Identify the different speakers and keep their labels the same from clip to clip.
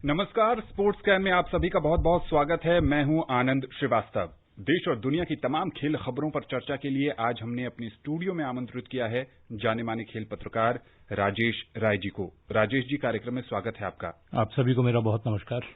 Speaker 1: नमस्कार, sports can में आप सभी का बहुत बहुत स्वागत है। मैं हूं आनंद श्रीवास्तव। देश और दुनिया की तमाम खेल खबरों पर चर्चा के लिए आज हमने अपने स्टूडियो में आमंत्रित किया है जाने माने खेल पत्रकार राजेश राय जी को। राजेश जी, कार्यक्रम में स्वागत है आपका।
Speaker 2: आप सभी को मेरा बहुत नमस्कार।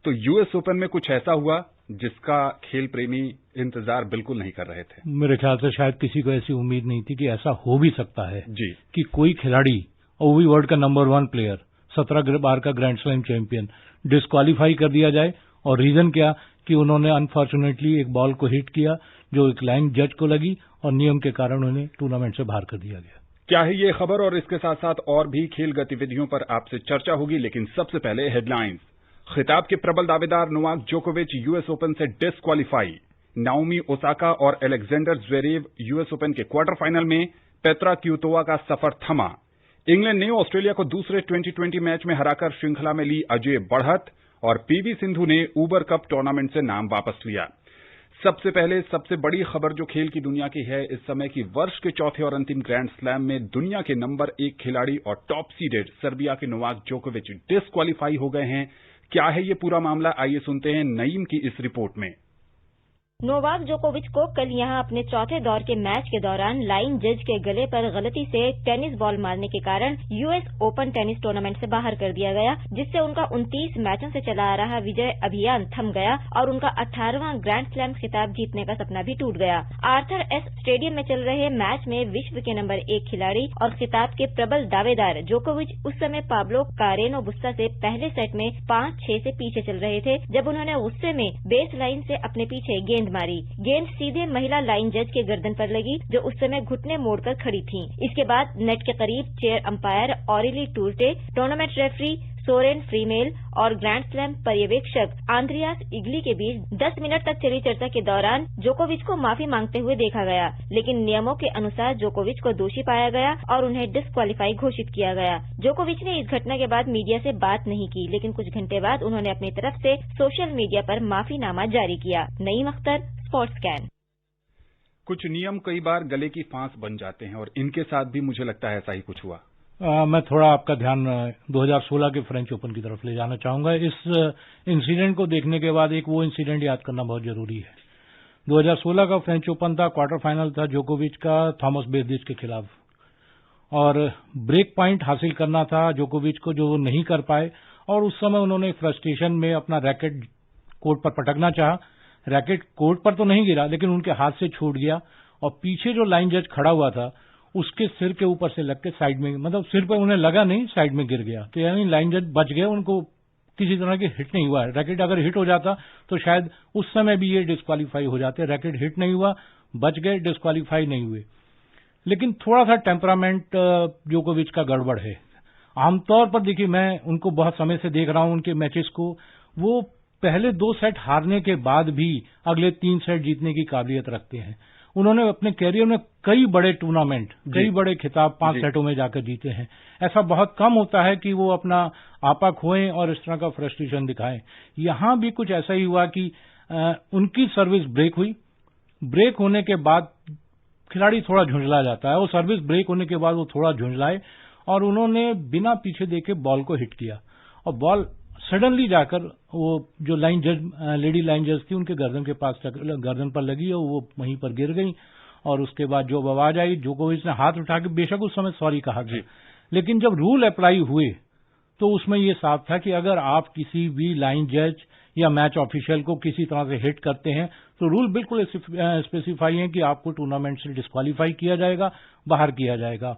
Speaker 1: तो यूएस ओपन में कुछ ऐसा हुआ जिसका खेल प्रेमी इंतजार बिल्कुल नहीं कर रहे थे।
Speaker 2: मेरे ख्याल से शायद किसी को ऐसी उम्मीद नहीं थी कि ऐसा हो भी सकता है
Speaker 1: जी, कि
Speaker 2: कोई खिलाड़ी, और भी वर्ल्ड का नंबर 1 प्लेयर, 17 बार का ग्रैंड स्लैम चैंपियन, डिस्क्वालीफाई कर दिया जाए। और रीजन क्या कि उन्होंने अनफॉर्चुनेटली एक बॉल को हिट किया जो एक लाइन जज को लगी और नियम के कारण उन्हें टूर्नामेंट से बाहर कर दिया गया।
Speaker 1: क्या है ये खबर, और इसके साथ साथ और भी खेल गतिविधियों पर आपसे चर्चा होगी। लेकिन सबसे पहले हेडलाइंस। खिताब के प्रबल दावेदार नोवाक जोकोविच यूएस ओपन से डिस्क्वालीफाई। नाओमी ओसाका और अलेक्जेंडर ज्वेरेव यूएस ओपन के क्वार्टर फाइनल में। पेत्रा क्विटोवा का सफर थमा। इंग्लैंड ने ऑस्ट्रेलिया को दूसरे T20 मैच में हराकर श्रृंखला में ली अजय बढ़त। और पीवी सिंधु ने उबर कप टूर्नामेंट से नाम वापस लिया। सबसे पहले सबसे बड़ी खबर जो खेल की दुनिया की है इस समय की, वर्ष के चौथे और अंतिम ग्रैंड स्लैम में दुनिया के नंबर 1 खिलाड़ी और टॉप सीडेड सर्बिया के नोवाक जोकोविच डिस्क्वालीफाई हो गए हैं। क्या है ये पूरा मामला, आइए सुनते हैं नईम की इस रिपोर्ट में।
Speaker 3: नोवाक जोकोविच को कल यहां अपने चौथे दौर के मैच के दौरान लाइन जज के गले पर गलती से टेनिस बॉल मारने के कारण यूएस ओपन टेनिस टूर्नामेंट से बाहर कर दिया गया, जिससे उनका 29 मैचों से चला आ रहा विजय अभियान थम गया और उनका 18वां ग्रैंड स्लैम खिताब जीतने का सपना भी टूट गया। आर्थर एस स्टेडियम में चल रहे मैच में विश्व के नंबर 1 खिलाड़ी और खिताब के प्रबल दावेदार जोकोविच उस समय पाब्लो कारेनो बुस्टा से पहले सेट में 5-6 से पीछे चल रहे थे, जब उन्होंने गुस्से में बेस लाइन से अपने पीछे गेंद मारी। गेंद सीधे महिला लाइन जज के गर्दन पर लगी, जो उस समय घुटने मोड़कर खड़ी थीं। इसके बाद नेट के करीब chair umpire Aurelie Tourte, tournament referee Soren Friemel और ग्रैंड स्लैम पर्यवेक्षक आंद्रियास इगली के बीच 10 मिनट तक चली चर्चा के दौरान जोकोविच को माफी मांगते हुए देखा गया, लेकिन नियमों के अनुसार जोकोविच को दोषी पाया गया और उन्हें डिस्क्वालीफाई घोषित किया गया। जोकोविच ने इस घटना के बाद मीडिया से बात नहीं की, लेकिन कुछ घंटे बाद उन्होंने अपनी तरफ से सोशल मीडिया पर माफीनामा जारी किया। Naeem Akhtar, sports can.
Speaker 1: कुछ नियम कई बार गले की फांस बन जाते हैं और इनके साथ भी मुझे लगता है ऐसा ही कुछ हुआ।
Speaker 2: मैं थोड़ा आपका ध्यान 2016 के फ्रेंच ओपन की तरफ ले जाना चाहूंगा। इस इंसिडेंट को देखने के बाद एक वो इंसिडेंट याद करना बहुत जरूरी है। 2016 का फ्रेंच ओपन था, क्वार्टर फाइनल था जोकोविच का थॉमस बेरडिच के खिलाफ, और ब्रेक पॉइंट हासिल करना था जोकोविच को, जो वो नहीं कर पाए। और उस समय उन्होंने फ्रस्ट्रेशन में अपना रैकेट कोर्ट पर पटकना चाहा। रैकेट कोर्ट पर तो नहीं गिरा, लेकिन उनके हाथ से छूट गया और पीछे जो लाइन जज खड़ा हुआ था उसके सिर के ऊपर से लग के साइड में, मतलब सिर पर उन्हें लगा नहीं, साइड में गिर गया। तो यानी लाइन जज बच गए, उनको किसी तरह की हिट नहीं हुआ। रैकेट अगर हिट हो जाता तो शायद उस समय भी ये डिस्क्वालीफाई हो जाते। रैकेट हिट नहीं हुआ, बच गए, डिस्क्वालीफाई नहीं हुए। लेकिन थोड़ा सा टेम्परामेंट जोकोविच का गड़बड़ है। आमतौर पर देखिए, मैं उनको बहुत समय से देख रहा हूं, उनके मैचेस को, वो पहले 2 सेट हारने के बाद भी अगले 3 सेट जीतने की काबिलियत रखते हैं। उन्होंने अपने कैरियर में कई बड़े टूर्नामेंट, कई बड़े खिताब 5 सेटों में जाकर जीते हैं। ऐसा बहुत कम होता है कि वो अपना आपा खोएं और इस तरह का फ्रस्ट्रेशन दिखाएं। यहां भी कुछ ऐसा ही हुआ कि उनकी सर्विस ब्रेक हुई। ब्रेक होने के बाद खिलाड़ी थोड़ा झुंझला जाता है, वो सर्विस ब्रेक होने के बाद वो थोड़ा झुंझलाए और उन्होंने बिना पीछे देखे बॉल को हिट किया और बॉल सडनली जाकर वो जो लाइन जज, लेडी लाइन जज थी, उनके गर्दन के पास, गर्दन पर लगी और वो वहीं पर गिर गई। और उसके बाद जो आवाज आई, जोकोविच ने हाथ उठा के बेशक उस समय सॉरी कहा गया, लेकिन जब रूल अप्लाई हुए तो उसमें ये साफ था कि अगर आप किसी भी लाइन जज या मैच ऑफिशियल को किसी तरह से हिट करते हैं तो रूल बिल्कुल स्पेसिफाई है कि आपको टूर्नामेंट से डिस्क्वालीफाई किया जाएगा, बाहर किया जाएगा।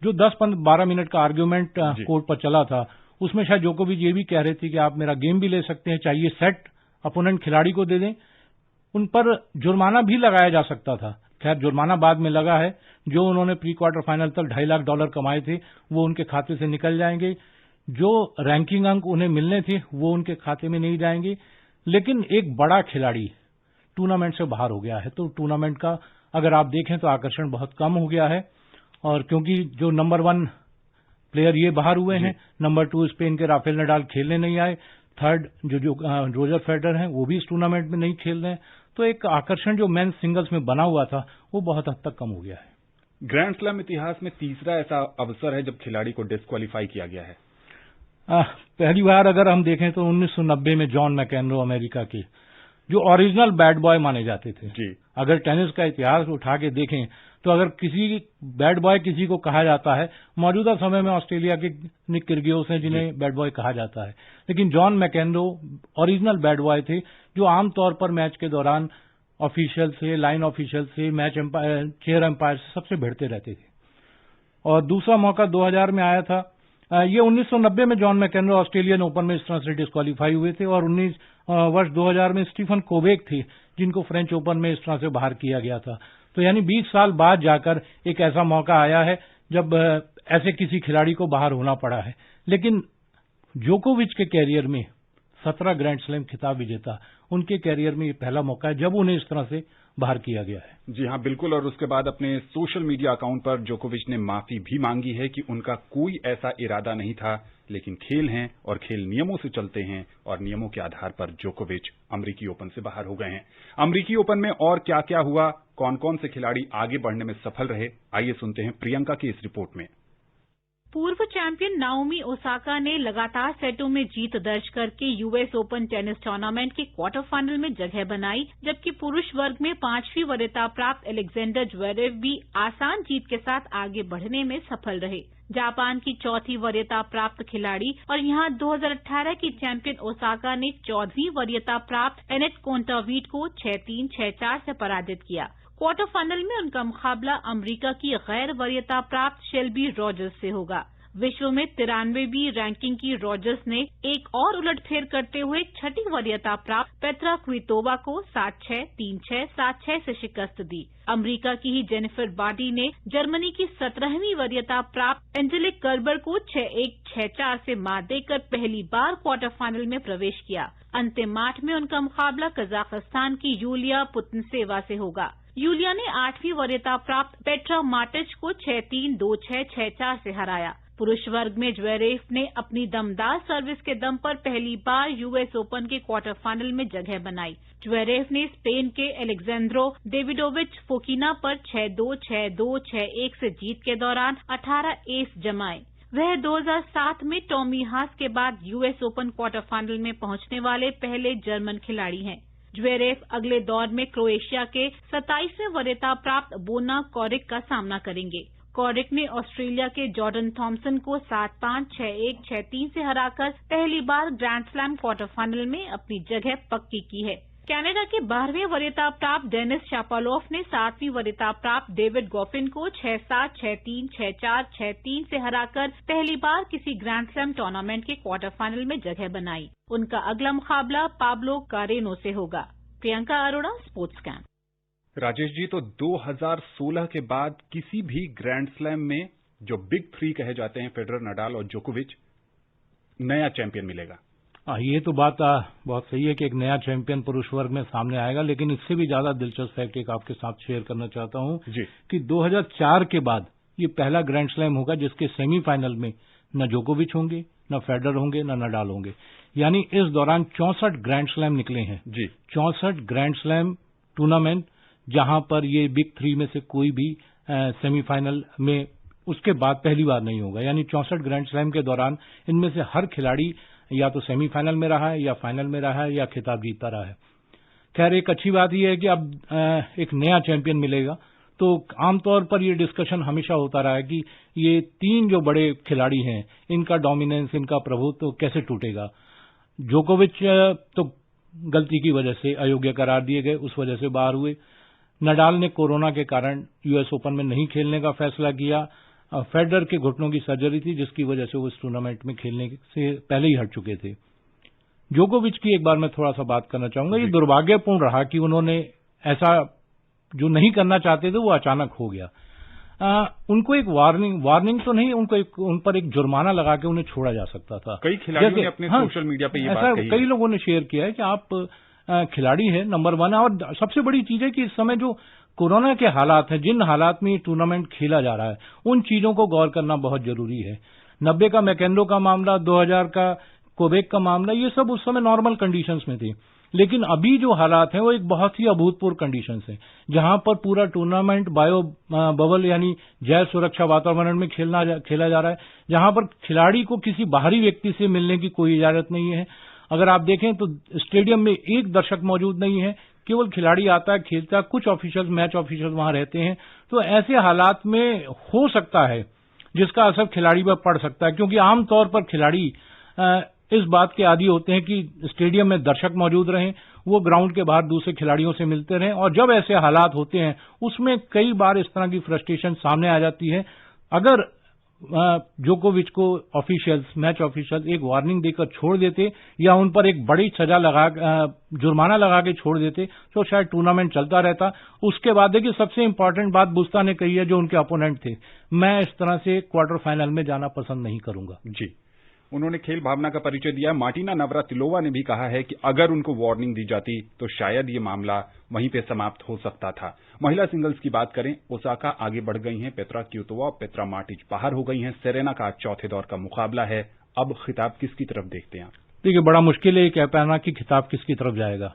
Speaker 2: जो 10-12 मिनट का आर्ग्यूमेंट कोर्ट पर चला था, उसमें शायद जोकोविच ये भी कह रहे थे कि आप मेरा गेम भी ले सकते हैं, चाहिए सेट अपोनेंट खिलाड़ी को दे दें। उन पर जुर्माना भी लगाया जा सकता था। खैर, जुर्माना बाद में लगा है। जो उन्होंने प्री क्वार्टर फाइनल तक $2.5 लाख कमाए थे वो उनके खाते से निकल जाएंगे। जो रैंकिंग अंक उन्हें मिलने थे वो उनके खाते में नहीं जाएंगे। लेकिन एक बड़ा खिलाड़ी टूर्नामेंट से बाहर हो गया है, तो टूर्नामेंट का अगर आप देखें तो आकर्षण बहुत कम हो गया है। और क्योंकि जो नंबर 1 प्लेयर ये बाहर हुए हैं, नंबर 2 स्पेन के राफेल नडाल खेलने नहीं आए, 3rd जो रोजर फेडरर हैं वो भी इस टूर्नामेंट में नहीं खेल रहे हैं, तो एक आकर्षण जो मेंस सिंगल्स में बना हुआ था वो बहुत हद तक कम हो गया है।
Speaker 1: ग्रैंड स्लैम इतिहास में तीसरा ऐसा अवसर है जब खिलाड़ी को डिस्क्वालीफाई किया गया है।
Speaker 2: पहली बार अगर हम देखें तो 1990 में जॉन मैकेनरो अमेरिका के, जो ओरिजिनल बैड बॉय माने जाते थे
Speaker 1: जी।
Speaker 2: अगर टेनिस का इतिहास उठा के देखें तो अगर किसी बैड बॉय किसी को कहा जाता है, मौजूदा समय में ऑस्ट्रेलिया के निक किर्गियोस हैं जिन्हें बैड बॉय कहा जाता है, लेकिन John McEnroe original bad boy थे जो आमतौर पर मैच के दौरान ऑफिशियल से, लाइन ऑफिशियल से, मैच एम्पायर, चेयर एम्पायर से सबसे भिड़ते रहते थे। और दूसरा मौका 2000 में आया था। ये 1990 में जॉन मैकेनरो ऑस्ट्रेलियन ओपन में इस तरह से डिस्क्वालीफाई हुए थे और वर्ष 2000 में स्टीफन कोबेक थे जिनको फ्रेंच ओपन में इस तरह से बाहर किया गया था। तो यानी 20 साल बाद जाकर एक ऐसा मौका आया है जब ऐसे किसी खिलाड़ी को बाहर होना पड़ा है। लेकिन जोकोविच के कैरियर में 17 ग्रैंड स्लैम खिताब विजेता, उनके कैरियर में ये पहला मौका है जब उन्हें इस तरह से बाहर किया गया है।
Speaker 1: जी हां, बिल्कुल। और उसके बाद अपने सोशल मीडिया अकाउंट पर जोकोविच ने माफी भी मांगी है कि उनका कोई ऐसा इरादा नहीं था, लेकिन खेल हैं और खेल नियमों से चलते हैं और नियमों के आधार पर जोकोविच अमेरिकी ओपन से बाहर हो गए हैं। अमेरिकी ओपन में और क्या क्या हुआ, कौन कौन से खिलाड़ी आगे बढ़ने में सफल रहे, आइए सुनते हैं प्रियंका की इस रिपोर्ट में।
Speaker 4: पूर्व चैंपियन नाओमी ओसाका ने लगातार सेटों में जीत दर्ज करके यूएस ओपन टेनिस टूर्नामेंट के क्वार्टर फाइनल में जगह बनाई, जबकि पुरुष वर्ग में 5वीं वरीयता प्राप्त अलेक्जेंडर ज्वेरेव भी आसान जीत के साथ आगे बढ़ने में सफल रहे। जापान की 4थी वरीयता प्राप्त खिलाड़ी और यहां 2018 की चैंपियन ओसाका ने 14वीं वरीयता प्राप्त एनेट कोंटावीट को 6-3, 6-4 से पराजित किया। क्वार्टर फाइनल में उनका मुकाबला अमेरिका की गैर वरीयता प्राप्त शेल्बी रॉजर्स से होगा। विश्व में 93वीं रैंकिंग की रॉजर्स ने एक और उलटफेर करते हुए 6ठी वरीयता प्राप्त पेट्रा क्वितोवा को 7-6, 3-6, 7-6 से शिकस्त दी। अमेरिका की ही जेनिफर बार्डी ने जर्मनी की 17वीं वरीयता प्राप्त एंजेलिक कर्बर को 6-1, 6-4 से मात देकर पहली बार क्वार्टर फाइनल में प्रवेश किया। अंतिम 8 में उनका मुकाबला कजाकिस्तान की यूलिया पुतिनसेवा से होगा। यूलिया ने 8वीं वरीयता प्राप्त पेट्रा मार्टिच को 6-3, 2-6, 6-4 से हराया। पुरुष वर्ग में ज्वेरेव ने अपनी दमदार सर्विस के दम पर पहली बार यूएस ओपन के क्वार्टर फाइनल में जगह बनाई। ज्वेरेव ने स्पेन के एलेक्जेंड्रो डेविडोविच फोकिना पर 6-2, 6-2, 6-1 से जीत के दौरान 18 एस जमाए। वह 2007 में टॉमी हास के बाद यूएस ओपन क्वार्टर फाइनल में पहुंचने वाले पहले जर्मन खिलाड़ी हैं। ज्वेरेव अगले दौर में क्रोएशिया के 27वें वरीयता प्राप्त बोना कॉरिक का सामना करेंगे। कॉरिक ने ऑस्ट्रेलिया के जॉर्डन थॉम्सन को 7-5, 6-1, 6-3 से हराकर पहली बार ग्रैंड स्लैम क्वार्टर फाइनल में अपनी जगह पक्की की है। कनाडा के 12वें वरीयता प्राप्त डेनिस शापोवालोव ने 7वीं वरीयता प्राप्त डेविड गॉफिन को 6-7, 6-3, 6-4, 6-3 से हराकर पहली बार किसी ग्रैंड स्लैम टूर्नामेंट के क्वार्टर फाइनल में जगह बनाई। उनका अगला मुकाबला पाब्लो कारेनो से होगा। Priyanka Arora, sports camp.
Speaker 1: राजेश जी, तो 2016 के बाद किसी भी ग्रैंड स्लैम में जो बिग 3 कहे जाते हैं, फेडरर, नडाल और जोकोविच, नया चैंपियन मिलेगा।
Speaker 2: ये तो बात बहुत सही है कि एक नया चैंपियन पुरुष वर्ग में सामने आएगा, लेकिन इससे भी ज्यादा दिलचस्प फैक्ट एक आपके साथ शेयर करना चाहता हूं कि 2004 के बाद ये पहला ग्रैंड स्लैम होगा जिसके सेमीफाइनल में न जोकोविच होंगे, न फेडरर होंगे, न नडाल होंगे। यानी इस दौरान 64 ग्रैंड स्लैम निकले हैं जी, 64 ग्रैंड स्लैम टूर्नामेंट, जहां पर ये बिग 3 में से कोई भी सेमीफाइनल में उसके बाद पहली बार नहीं होगा। यानी 64 ग्रैंड स्लैम के दौरान इनमें से हर खिलाड़ी या तो सेमीफाइनल में रहा है या फाइनल में रहा है या खिताब जीतता रहा है। खैर, एक अच्छी बात यह है कि अब एक नया चैंपियन मिलेगा। तो आमतौर पर ये डिस्कशन हमेशा होता रहा है कि ये 3 जो बड़े खिलाड़ी हैं, इनका डोमिनेंस, इनका प्रभुत्व तो कैसे टूटेगा। जोकोविच तो गलती की वजह से अयोग्य करार दिए गए, उस वजह से बाहर हुए। नडाल ने कोरोना के कारण यूएस ओपन में नहीं खेलने का फैसला किया। फेडरर के घुटनों की सर्जरी थी जिसकी वजह से वो इस टूर्नामेंट में खेलने से पहले ही हट चुके थे। जोकोविच की एक बार मैं थोड़ा सा बात करना चाहूंगा। ये दुर्भाग्यपूर्ण रहा कि उन्होंने ऐसा जो नहीं करना चाहते थे वो अचानक हो गया। उनको एक वार्निंग तो नहीं, उन पर एक जुर्माना लगा के उन्हें छोड़ा जा सकता था।
Speaker 1: कई खिलाड़ियों ने अपने सोशल मीडिया पे ये बात कही।
Speaker 2: कई लोगों ने शेयर किया है कि आप खिलाड़ी है, नंबर 1 है। और सबसे बड़ी चीज है कि इस समय जो कोरोना के हालात हैं, जिन हालात में ये टूर्नामेंट खेला जा रहा है, उन चीजों को गौर करना बहुत जरूरी है। 90 का मैकेनरो का मामला, 2000 का कोबेक का मामला, ये सब उस समय नॉर्मल कंडीशंस में थे। लेकिन अभी जो हालात हैं वो एक बहुत ही अभूतपूर्व कंडीशंस हैं, जहां पर पूरा टूर्नामेंट बायो बबल यानी जैव सुरक्षा वातावरण में खेला जा रहा है, जहां पर खिलाड़ी को किसी बाहरी व्यक्ति से मिलने की कोई इजाजत नहीं है। अगर आप देखें तो स्टेडियम में एक दर्शक मौजूद नहीं है, केवल खिलाड़ी आता है, खेलता है, कुछ ऑफिशियल्स, मैच ऑफिशियल्स वहां रहते हैं। तो ऐसे हालात में हो सकता है जिसका असर खिलाड़ी पर पड़ सकता है, क्योंकि आमतौर पर खिलाड़ी इस बात के आदी होते हैं कि स्टेडियम में दर्शक मौजूद रहें, वो ग्राउंड के बाहर दूसरे खिलाड़ियों से मिलते रहें, और जब ऐसे हालात होते हैं उसमें कई बार इस तरह की फ्रस्ट्रेशन सामने आ जाती है। अगर जोकोविच को ऑफिशियल्स, मैच ऑफिशियल्स एक वार्निंग देकर छोड़ देते या उन पर एक बड़ी सजा जुर्माना लगा के छोड़ देते तो शायद टूर्नामेंट चलता रहता। उसके बाद देखिए, सबसे इंपॉर्टेंट बात बुस्ता ने कही है, जो उनके अपोनेंट थे, मैं इस तरह से क्वार्टर फाइनल में जाना पसंद नहीं करूंगा।
Speaker 1: जी, उन्होंने खेल भावना का परिचय दिया। मार्टिना नवरातिलोवा ने भी कहा है कि अगर उनको वार्निंग दी जाती तो शायद ये मामला वहीं पे समाप्त हो सकता था। महिला सिंगल्स की बात करें, ओसाका आगे बढ़ गई हैं, पेत्रा क्विटोवा और पेत्रा मार्टिच बाहर हो गई हैं। सेरेना का आज चौथे दौर का मुकाबला है। अब खिताब किसकी तरफ देखते हैं?
Speaker 2: देखिए, बड़ा मुश्किल है कह पाना कि खिताब किसकी तरफ जाएगा।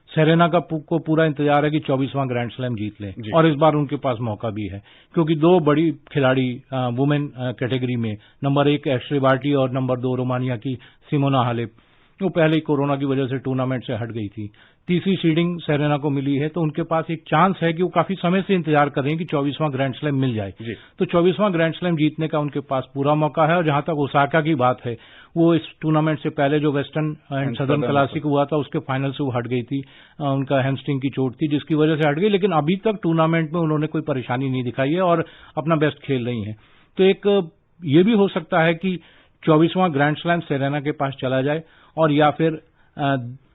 Speaker 2: सेरेना को पूरा इंतजार है कि 24वां ग्रैंड स्लैम जीत लें, और इस बार उनके पास मौका भी है, क्योंकि दो बड़ी खिलाड़ी वुमेन कैटेगरी में, नंबर 1 एश्ले बार्टी और नंबर 2 रोमानिया की सिमोना हालेप, वो पहले ही कोरोना की वजह से टूर्नामेंट से हट गई थी। तीसरी सीडिंग सेरेना को मिली है, तो उनके पास एक चांस है कि वो काफी समय से इंतजार कर रहे हैं कि 24वां ग्रैंड स्लैम मिल जाए। तो 24वां ग्रैंड स्लैम जीतने का उनके पास पूरा मौका है। और जहां तक ओसाका की बात है, वो इस टूर्नामेंट से पहले जो वेस्टर्न एंड सदर्न क्लासिक हुआ था उसके फाइनल से वो हट गई थी। उनका हैमस्ट्रिंग की चोट थी जिसकी वजह से हट गई, लेकिन अभी तक टूर्नामेंट में उन्होंने कोई परेशानी नहीं दिखाई है और अपना बेस्ट खेल रही हैं। तो एक ये भी हो सकता है कि 24वां ग्रैंड स्लैम सेरेना के पास चला जाए, और या फिर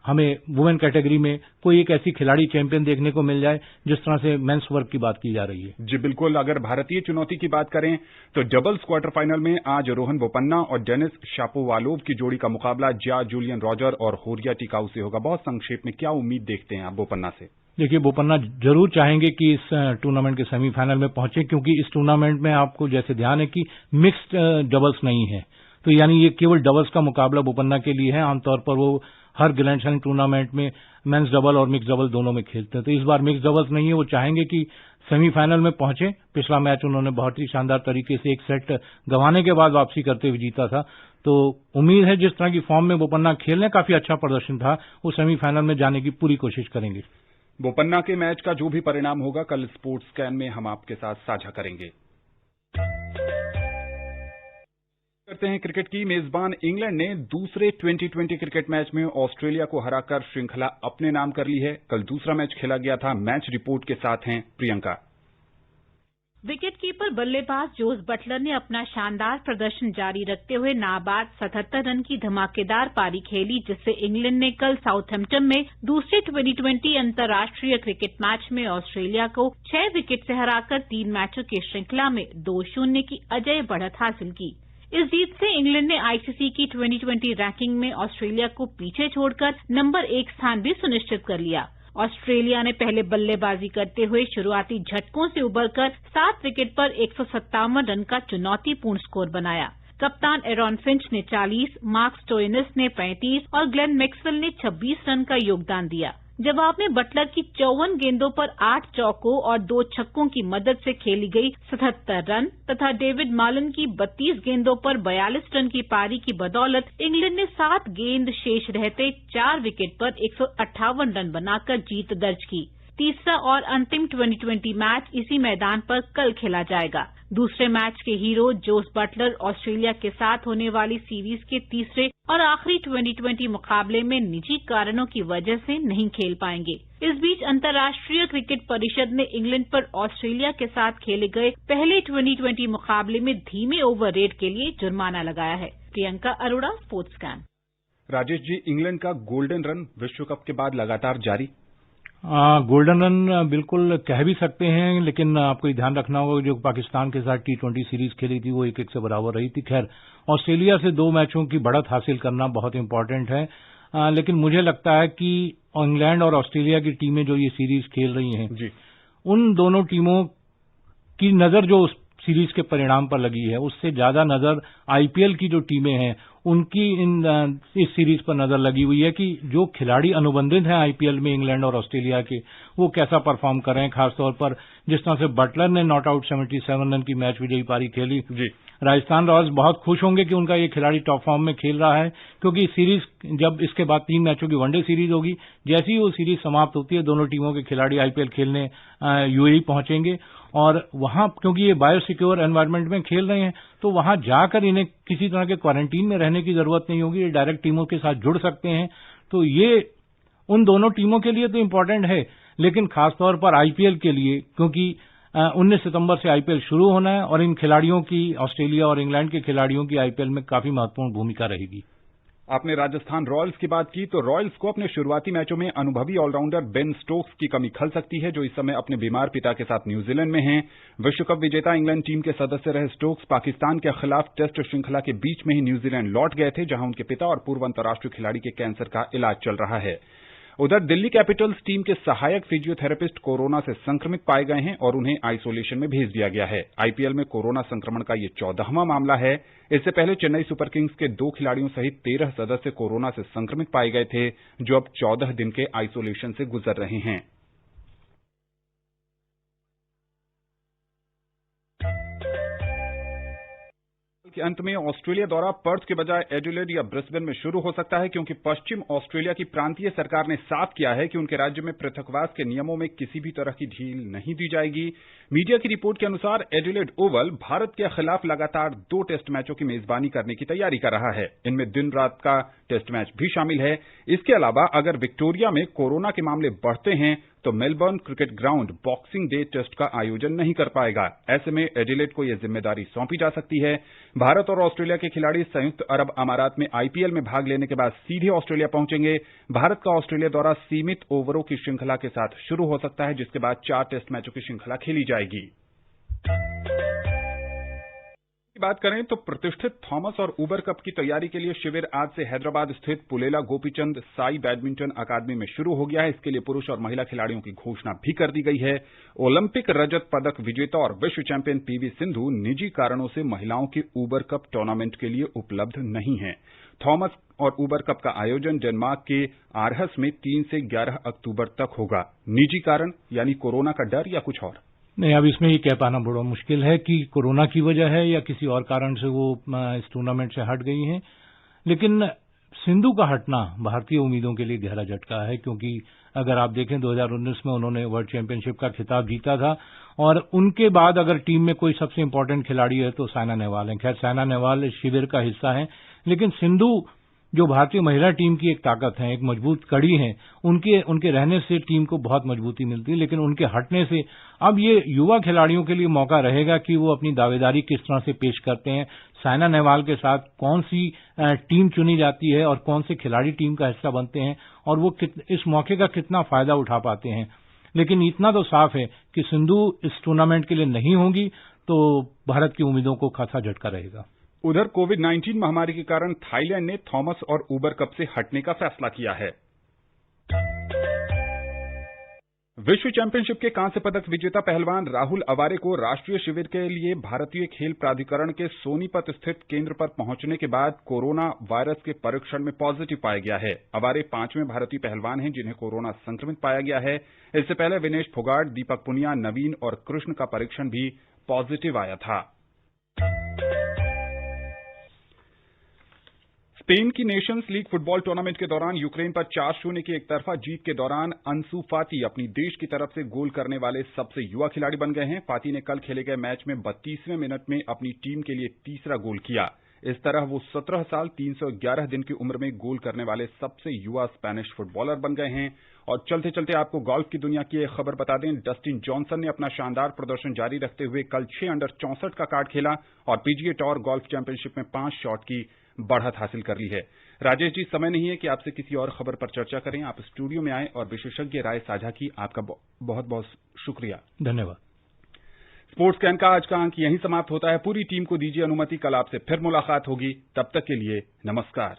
Speaker 2: हमें वुमेन कैटेगरी में कोई एक ऐसी खिलाड़ी चैंपियन देखने को मिल जाए जिस तरह से मेंस वर्ग की बात की जा रही है।
Speaker 1: जी बिल्कुल। अगर भारतीय चुनौती की बात करें तो डबल्स क्वार्टर फाइनल में आज रोहन बोपन्ना और डेनिस शापोवालोव की जोड़ी का मुकाबला जा जूलियन रॉजर और होरिया टिकाऊ से होगा। बहुत संक्षेप में क्या उम्मीद देखते हैं आप बोपन्ना से?
Speaker 2: देखिए, बोपन्ना जरूर चाहेंगे कि इस टूर्नामेंट के सेमीफाइनल में पहुंचे, क्योंकि इस टूर्नामेंट में आपको जैसे ध्यान है कि मिक्स्ड डबल्स नहीं है, तो यानी ये केवल डबल्स का मुकाबला बोपन्ना के लिए है। आमतौर पर वो हर ग्रैंड स्लैम टूर्नामेंट में मेंस डबल और मिक्स डबल दोनों में खेलते हैं, तो इस बार मिक्स डबल्स नहीं है। वो चाहेंगे कि सेमीफाइनल में पहुंचे। पिछला मैच उन्होंने बहुत ही शानदार तरीके से एक सेट गंवाने के बाद वापसी करते हुए जीता था, तो उम्मीद है जिस तरह की फॉर्म में बोपन्ना खेल रहे, काफी अच्छा प्रदर्शन था, वो सेमीफाइनल में जाने की पूरी कोशिश करेंगे।
Speaker 1: बोपन्ना के मैच का जो भी परिणाम होगा कल स्पोर्ट्स स्कैन में हम आपके साथ साझा करेंगे। करते हैं क्रिकेट की। मेजबान इंग्लैंड ने दूसरे 2020 क्रिकेट मैच में ऑस्ट्रेलिया को हराकर श्रृंखला अपने नाम कर ली है। कल दूसरा मैच खेला गया था। मैच रिपोर्ट के साथ हैं प्रियंका।
Speaker 4: विकेटकीपर बल्लेबाज जोस बटलर ने अपना शानदार प्रदर्शन जारी रखते हुए नाबाद 77 रन की धमाकेदार पारी खेली, जिससे इंग्लैंड ने कल साउथहैम्पटन में दूसरे 2020 अंतर्राष्ट्रीय क्रिकेट मैच में ऑस्ट्रेलिया को 6 विकेट से हराकर 3 मैचों की श्रृंखला में 2-0 की अजेय बढ़त हासिल की। इस जीत से इंग्लैंड ने आईसीसी की 2020 रैंकिंग में ऑस्ट्रेलिया को पीछे छोड़कर नंबर 1 स्थान भी सुनिश्चित कर लिया। ऑस्ट्रेलिया ने पहले बल्लेबाजी करते हुए शुरुआती झटकों से उबरकर 7 विकेट पर 157 रन का चुनौतीपूर्ण स्कोर बनाया। कप्तान एरॉन फिंच ने 40, मार्क स्टोइनिस ने 35 और ग्लेन मैक्सवेल ने 26 रन का योगदान दिया। जवाब में बटलर की 54 गेंदों पर 8 चौकों और 2 छक्कों की मदद से खेली गई 77 रन तथा डेविड मालन की 32 गेंदों पर 42 रन की पारी की बदौलत इंग्लैंड ने 7 गेंद शेष रहते 4 विकेट पर 158 रन बनाकर जीत दर्ज की। तीसरा और अंतिम 2020 मैच इसी मैदान पर कल खेला जाएगा। दूसरे मैच के हीरो जोस बटलर ऑस्ट्रेलिया के साथ होने वाली सीरीज के तीसरे और आखिरी 2020 मुकाबले में निजी कारणों की वजह से नहीं खेल पाएंगे। इस बीच अंतर्राष्ट्रीय क्रिकेट परिषद ने इंग्लैंड पर ऑस्ट्रेलिया के साथ खेले गए पहले 2020 मुकाबले में धीमे ओवर रेट के लिए जुर्माना लगाया है। Priyanka Arora, sports scan.
Speaker 1: Rajesh ji, England का गोल्डन रन विश्व कप के बाद लगातार जारी।
Speaker 2: गोल्डन रन बिल्कुल कह भी सकते हैं, लेकिन आपको ये ध्यान रखना होगा जो पाकिस्तान के साथ T20 सीरीज खेली थी वो 1-1 से बराबर रही थी। खैर, ऑस्ट्रेलिया से 2 मैचों की बढ़त हासिल करना बहुत इंपॉर्टेंट है, लेकिन मुझे लगता है कि इंग्लैंड और ऑस्ट्रेलिया की टीमें जो ये सीरीज खेल रही हैं
Speaker 1: जी,
Speaker 2: उन दोनों टीमों की नजर जो उस सीरीज के परिणाम पर लगी है उससे ज्यादा नजर आईपीएल की जो टीमें हैं उनकी इस सीरीज पर नजर लगी हुई है कि जो खिलाड़ी अनुबंधित हैं आईपीएल में इंग्लैंड और ऑस्ट्रेलिया के, वो कैसा परफॉर्म कर रहे हैं। खासतौर पर जिस तरह से बटलर ने नॉट आउट 77 रन की मैच विजयी पारी खेली जी। राजस्थान रॉयल्स बहुत खुश होंगे कि उनका ये खिलाड़ी टॉप फॉर्म में खेल रहा है, क्योंकि सीरीज जब इसके बाद 3 मैचों की वनडे सीरीज होगी, जैसे ही वो सीरीज समाप्त होती है दोनों टीमों के खिलाड़ी आईपीएल खेलने यूएई पहुंचेंगे और वहां क्योंकि ये बायोसिक्योर एनवायरनमेंट में खेल रहे हैं तो वहां जाकर इन्हें किसी तरह के क्वारंटीन में रहने की जरूरत नहीं होगी, ये डायरेक्ट टीमों के साथ जुड़ सकते हैं। तो ये उन दोनों टीमों के लिए तो इम्पोर्टेंट है, लेकिन खासतौर पर आईपीएल के लिए, क्योंकि 19 सितंबर से आईपीएल शुरू होना है और इन खिलाड़ियों की, ऑस्ट्रेलिया और इंग्लैंड के खिलाड़ियों की आईपीएल में काफी महत्वपूर्ण भूमिका रहेगी।
Speaker 1: आपने राजस्थान रॉयल्स की बात की तो रॉयल्स को अपने शुरुआती मैचों में अनुभवी ऑलराउंडर बेन स्टोक्स की कमी खल सकती है, जो इस समय अपने बीमार पिता के साथ न्यूजीलैंड में हैं। विश्व कप विजेता इंग्लैंड टीम के सदस्य रहे स्टोक्स पाकिस्तान के खिलाफ टेस्ट श्रृंखला के बीच में ही न्यूजीलैंड लौट गए थे, जहां उनके पिता और पूर्व अंतर्राष्ट्रीय खिलाड़ी के कैंसर का इलाज चल रहा है। उधर दिल्ली कैपिटल्स टीम के सहायक फिजियोथेरेपिस्ट कोरोना से संक्रमित पाए गए हैं और उन्हें आइसोलेशन में भेज दिया गया है। आईपीएल में कोरोना संक्रमण का ये 14वां मामला है। इससे पहले चेन्नई सुपर किंग्स के 2 खिलाड़ियों सहित 13 सदस्य कोरोना से संक्रमित पाए गए थे, जो अब 14 दिन के आइसोलेशन से गुजर रहे हैं। के अंत में ऑस्ट्रेलिया दौरा पर्थ के बजाय एडिलेड या ब्रिस्बेन में शुरू हो सकता है, क्योंकि पश्चिम ऑस्ट्रेलिया की प्रांतीय सरकार ने साफ किया है कि उनके राज्य में पृथकवास के नियमों में किसी भी तरह की ढील नहीं दी जाएगी। मीडिया की रिपोर्ट के अनुसार एडिलेड ओवल भारत के खिलाफ लगातार 2 टेस्ट मैचों की मेजबानी करने की तैयारी कर रहा है। इनमें दिन रात का टेस्ट मैच भी शामिल है। इसके अलावा अगर विक्टोरिया में कोरोना के मामले बढ़ते हैं तो Melbourne Cricket Ground Boxing Day test का आयोजन नहीं कर पाएगा। ऐसे में एडिलेड को यह जिम्मेदारी सौंपी जा सकती है। भारत और ऑस्ट्रेलिया के खिलाड़ी संयुक्त अरब अमारात में आईपीएल में भाग लेने के बाद सीधे ऑस्ट्रेलिया पहुंचेंगे। भारत का ऑस्ट्रेलिया दौरा सीमित ओवरों की श्रृंखला के साथ शुरू हो सकता है, जिसके बाद 4 टेस्ट मैचों की श्रृंखला खेली जाएगी। बात करें तो प्रतिष्ठित थॉमस और उबर कप की तैयारी के लिए शिविर आज से हैदराबाद स्थित पुलेला गोपीचंद साई बैडमिंटन अकादमी में शुरू हो गया है। इसके लिए पुरुष और महिला खिलाड़ियों की घोषणा भी कर दी गई है। ओलंपिक रजत पदक विजेता और विश्व चैंपियन पीवी सिंधु निजी कारणों से महिलाओं के उबर कप टूर्नामेंट के लिए उपलब्ध नहीं है। थॉमस और उबर कप का आयोजन डेनमार्क के आरहस में 3 से 11 अक्टूबर तक होगा। निजी कारण यानी कोरोना का डर या कुछ और
Speaker 2: नहीं, अब इसमें ये कह पाना बड़ा मुश्किल है कि कोरोना की वजह है या किसी और कारण से वो इस टूर्नामेंट से हट गई हैं। लेकिन सिंधु का हटना भारतीय उम्मीदों के लिए गहरा झटका है, क्योंकि अगर आप देखें 2019 में उन्होंने वर्ल्ड चैंपियनशिप का खिताब जीता था और उनके बाद अगर टीम में कोई सबसे इंपॉर्टेंट खिलाड़ी है तो साइना नेहवाल है। खैर, साइना नेहवाल इस शिविर का हिस्सा है, लेकिन सिंधु जो भारतीय महिला टीम की एक ताकत है, एक मजबूत कड़ी है, उनके रहने से टीम को बहुत मजबूती मिलती है। लेकिन उनके हटने से अब ये युवा खिलाड़ियों के लिए मौका रहेगा कि वो अपनी दावेदारी किस तरह से पेश करते हैं। साइना नेहवाल के साथ कौन सी टीम चुनी जाती है और कौन से खिलाड़ी टीम का हिस्सा बनते हैं और वो इस मौके का कितना फायदा उठा पाते हैं। लेकिन इतना तो साफ है कि सिंधु इस टूर्नामेंट के लिए नहीं होंगी तो भारत की उम्मीदों को खासा झटका रहेगा।
Speaker 1: उधर कोविड-19 महामारी के कारण थाईलैंड ने थॉमस और उबर कप से हटने का फैसला किया है। विश्व चैंपियनशिप के कांस्य पदक विजेता पहलवान राहुल अवारे को राष्ट्रीय शिविर के लिए भारतीय खेल प्राधिकरण के सोनीपत स्थित केंद्र पर पहुंचने के बाद कोरोना वायरस के परीक्षण में पॉजिटिव पाया गया है। अवारे 5वें भारतीय पहलवान हैं जिन्हें कोरोना संक्रमित पाया गया है। इससे पहले विनेश फोगाट, दीपक पुनिया, नवीन और कृष्ण का परीक्षण भी पॉजिटिव आया था। स्पेन की नेशंस लीग फुटबॉल टूर्नामेंट के दौरान यूक्रेन पर 4-0 की एकतरफा जीत के दौरान अंसु फाती अपनी देश की तरफ से गोल करने वाले सबसे युवा खिलाड़ी बन गए हैं। फाती ने कल खेले गए मैच में 32वें मिनट में अपनी टीम के लिए तीसरा गोल किया। इस तरह वो 17 साल 311 दिन की उम्र में गोल करने वाले सबसे युवा स्पेनिश फुटबॉलर बन गए हैं। और चलते चलते आपको गोल्फ की दुनिया की एक खबर बता दें। डस्टिन जॉनसन ने अपना शानदार प्रदर्शन जारी रखते हुए कल 6 अंडर 64 का कार्ड खेला और पीजीए टूर गोल्फ चैंपियनशिप में 5 शॉट की बढ़त हासिल कर ली है। राजेश जी, समय नहीं है कि आपसे किसी और खबर पर चर्चा करें। आप स्टूडियो में आए और विशेषज्ञ राय साझा की, आपका बहुत बहुत शुक्रिया।
Speaker 2: धन्यवाद।
Speaker 1: स्पोर्ट्स कैन का आज का अंक यहीं समाप्त होता है। पूरी टीम को दीजिए अनुमति, कल आपसे फिर मुलाकात होगी। तब तक के लिए नमस्कार।